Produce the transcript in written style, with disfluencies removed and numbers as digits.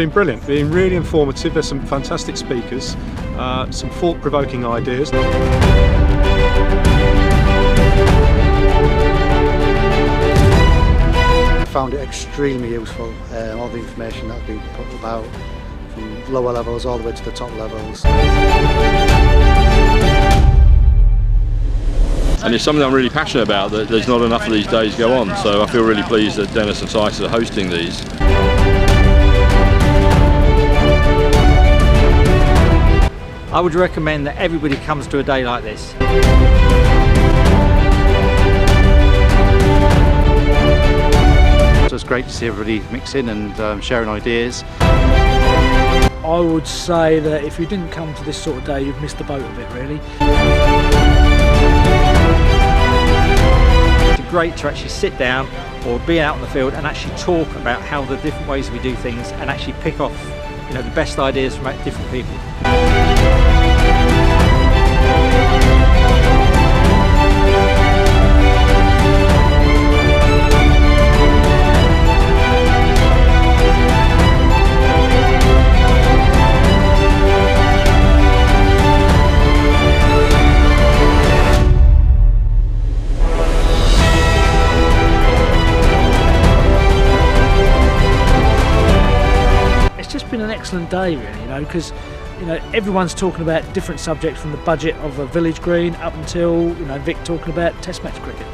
been brilliant, been really informative. There's some fantastic speakers, some thought-provoking ideas. I found it extremely useful, all the information that has been put about from lower levels all the way to the top levels. And it's something I'm really passionate about, that there's not enough of these days go on, so I feel really pleased that Dennis and SISIS are hosting these. I would recommend that everybody comes to a day like this. So it's great to see everybody mixing and sharing ideas. I would say that if you didn't come to this sort of day, you've missed the boat a bit, really. It's great to actually sit down or be out in the field and actually talk about how the different ways we do things and actually pick off, you know, the best ideas from different people. It's been an excellent day, really, you know, because everyone's talking about different subjects, from the budget of a village green up until Vic talking about Test match cricket.